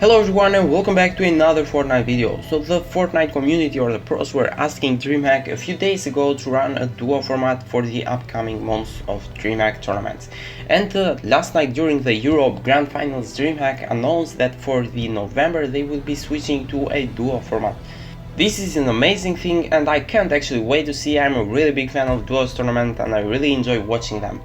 Hello everyone and welcome back to another Fortnite video. So the Fortnite community or the pros were asking DreamHack a few days ago to run a duo format for the upcoming months of DreamHack tournaments. And last night during the Europe Grand Finals, DreamHack announced that for the November they will be switching to a duo format. This is an amazing thing and I can't actually wait to see. I'm a really big fan of duos tournament and I really enjoy watching them.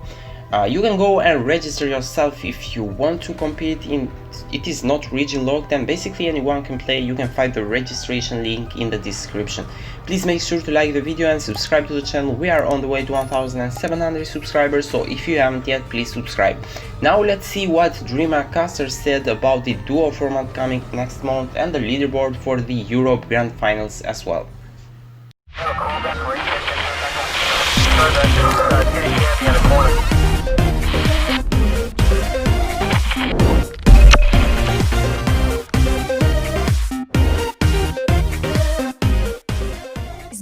You can go and register yourself if you want to compete in. It is not region locked and basically anyone can play. You can find the registration link in the description. Please make sure to like the video and subscribe to the channel. We are on the way to 1700 subscribers, so if you haven't yet, please subscribe. Now let's see what DreamHack caster said about the duo format coming next month and the leaderboard for the Europe Grand Finals as well.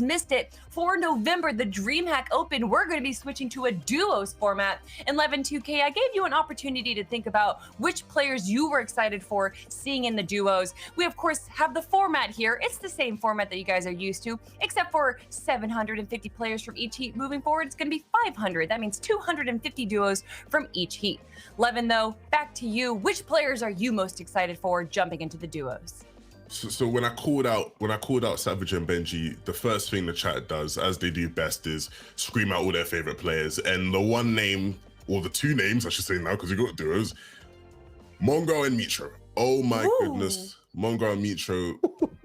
Missed it. For November, the DreamHack Open, we're going to be switching to a duos format. In 11-2K, I gave you an opportunity to think about which players you were excited for seeing in the duos. We, of course, have the format here. It's the same format that you guys are used to, except for 750 players from each heat. Moving forward, it's going to be 500. That means 250 duos from each heat. Levin, though, back to you. Which players are you most excited for jumping into the duos? So when I called out Savage and Benji, the first thing the chat does, as they do best, is scream out all their favorite players. And the one name, or the two names, I should say now, because we got duos, Mongo and Mitro. Oh my goodness, Mongo and Mitro.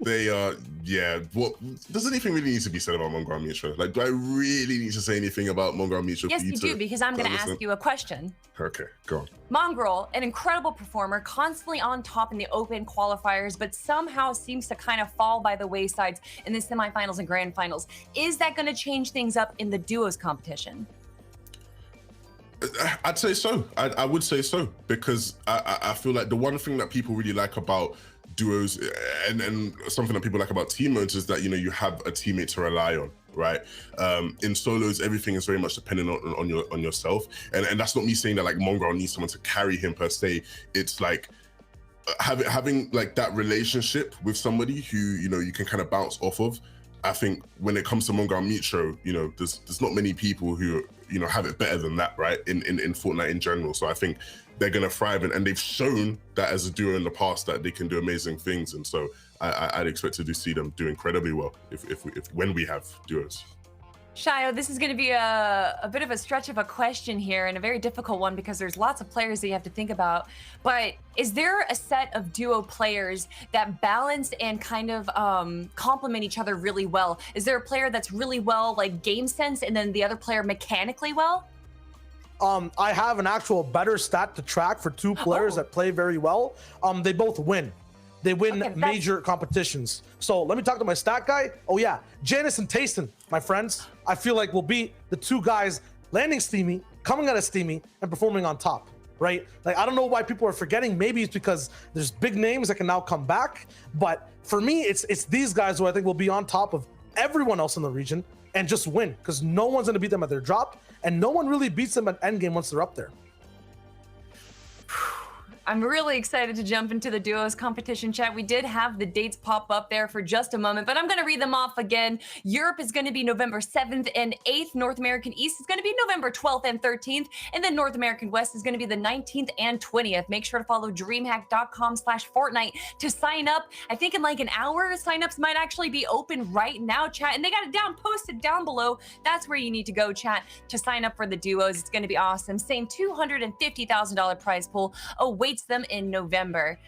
They are, yeah. What does anything really need to be said about Mongo and Mitro? Like, do I really need to say anything about Mongo and Mitro? Yes, you do, because I'm going to ask you a question. Okay, go on. Mongrel, an incredible performer, constantly on top in the open qualifiers, but somehow seems to kind of fall by the waysides in the semifinals and grand finals. Is that going to change things up in the duos competition? I'd say so. I would say so, because I feel like the one thing that people really like about duos and something that people like about team modes is that, you know, you have a teammate to rely on, right? In solos, everything is very much dependent on yourself, and that's not me saying that like Mongrel needs someone to carry him per se. It's like having like that relationship with somebody who, you know, you can kind of bounce off of. I think when it comes to Mongo and Mitro, you know, there's not many people who, you know, have it better than that, right? In Fortnite in general. So I think they're gonna thrive, and they've shown that as a duo in the past that they can do amazing things. And so I'd expect to see them do incredibly well when we have duos. Shio, this is going to be a bit of a stretch of a question here, and a very difficult one because there's lots of players that you have to think about. But is there a set of duo players that balance and kind of complement each other really well? Is there a player that's really well, like game sense, and then the other player mechanically well? I have an actual better stat to track for two players that play very well. They both win. They win major competitions. So let me talk to my stat guy. Oh yeah, Janice and Tayson, my friends. I feel like will be the two guys landing steamy, coming out of steamy, and performing on top, right? Like, I don't know why people are forgetting. Maybe it's because there's big names that can now come back. But for me, it's these guys who I think will be on top of everyone else in the region and just win, because no one's gonna beat them at their drop, and no one really beats them at endgame once they're up there. I'm really excited to jump into the duos competition, chat. We did have the dates pop up there for just a moment, but I'm going to read them off again. Europe is going to be November 7th and 8th. North American East is going to be November 12th and 13th. And then North American West is going to be the 19th and 20th. Make sure to follow DreamHack.com/Fortnite to sign up. I think in like an hour, signups might actually be open right now, chat. And they got it posted down below. That's where you need to go, chat, to sign up for the duos. It's going to be awesome. Same $250,000 prize pool awaits them in November.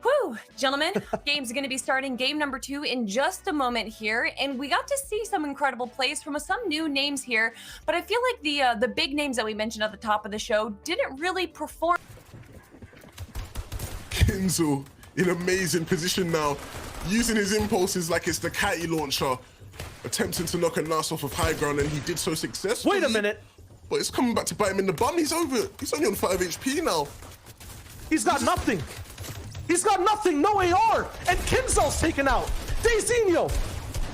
Whew, gentlemen, game's going to be starting game number 2 in just a moment here, and we got to see some incredible plays from some new names here, but I feel like the big names that we mentioned at the top of the show didn't really perform. k1nzell in amazing position now, using his impulses like it's the Catty launcher, attempting to knock a Nas off of high ground, and he did so successfully. Wait a minute. But it's coming back to bite him in the bum. He's over. He's only on 5 HP now. He's got nothing. He's got nothing, no AR, and k1nzell's taken out. Daizinho,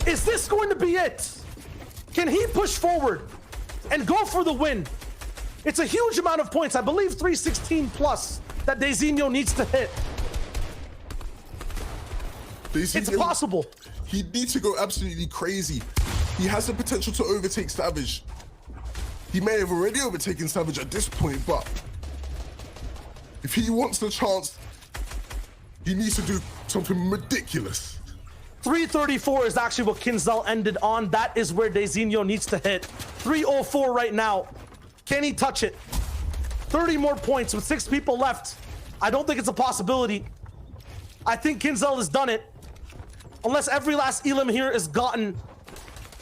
is this going to be it? Can he push forward and go for the win? It's a huge amount of points. I believe 316 plus that Daizinho needs to hit. It's possible. He needs to go absolutely crazy. He has the potential to overtake Savage. He may have already overtaken Savage at this point, but if he wants the chance, he needs to do something ridiculous. 334 is actually what k1nzell ended on. That is where Dezinho needs to hit. 304 right now. Can he touch it? 30 more points with 6 people left. I don't think it's a possibility. I think k1nzell has done it. Unless every last elim here is gotten,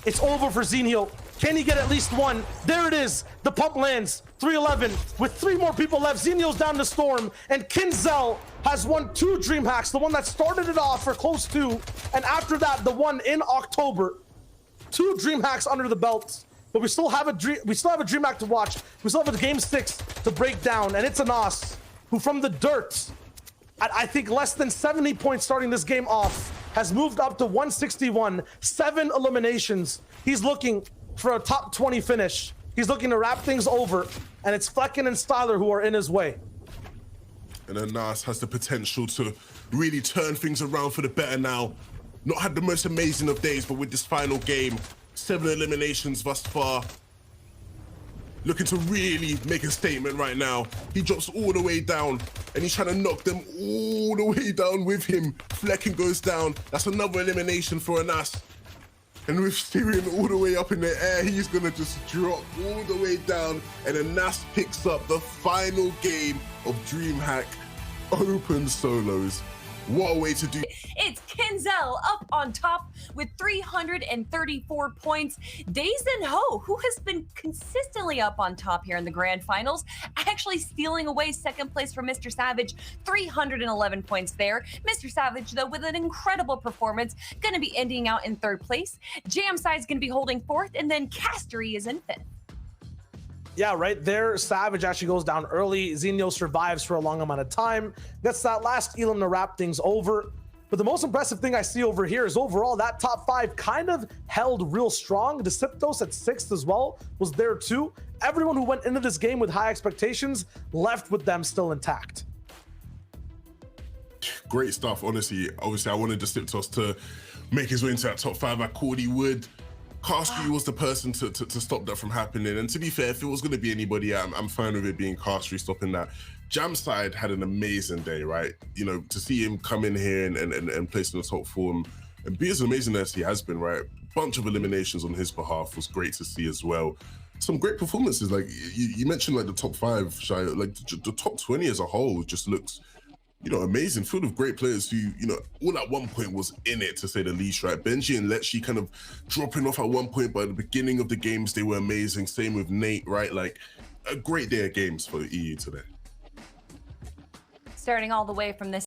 it's over for Zinho. Can he get at least one? There it is. The pump lands. 311. With 3 more people left, Zinho's down the storm, and k1nzell has won 2 DreamHacks. The one that started it off for close to, and after that, the one in October. 2 DreamHacks under the belt. But we still have a DreamHack to watch. We still have a game 6 to break down, and it's Anas, who from the dirt, at I think less than 70 points starting this game off, has moved up to 161, 7 eliminations. He's looking for a top 20 finish. He's looking to wrap things over, and it's Flecken and Styler who are in his way. And then Nas has the potential to really turn things around for the better now. Not had the most amazing of days, but with this final game, 7 eliminations thus far. Looking to really make a statement right now. He drops all the way down, and he's trying to knock them all the way down with him. Flecken goes down. That's another elimination for Anas. And with Styrian all the way up in the air, he's gonna just drop all the way down, and Anas picks up the final game of DreamHack Open Solos. What a way to do. It's k1nzell up on top with 334 points. Dezinho, who has been consistently up on top here in the grand finals, actually stealing away second place from Mr. Savage, 311 points there. Mr. Savage, though, with an incredible performance, going to be ending out in 3rd place. Jamside's going to be holding 4th, and then Castery is in 5th. Yeah, right there, Savage actually goes down early. Zinho survives for a long amount of time. Gets that last elim to wrap things over. But the most impressive thing I see over here is overall that top 5 kind of held real strong. Deceptos at 6th as well was there too. Everyone who went into this game with high expectations left with them still intact. Great stuff, honestly. Obviously, I wanted Deceptos to make his way into that top 5. I called he would. Castery was the person to stop that from happening. And to be fair, if it was going to be anybody, I'm fine with it being Castery stopping that. Jamside had an amazing day, right? You know, to see him come in here and place in the top 4 and be as amazing as he has been, right? Bunch of eliminations on his behalf was great to see as well. Some great performances, like you mentioned, like the top 5, Shai, like the top 20 as a whole just looks, you know, amazing, full of great players who, you know, all at one point was in it, to say the least, right? Benji and Letchi kind of dropping off at one point, but at the beginning of the games, they were amazing. Same with Nate, right? Like, a great day of games for EU today. Starting all the way from this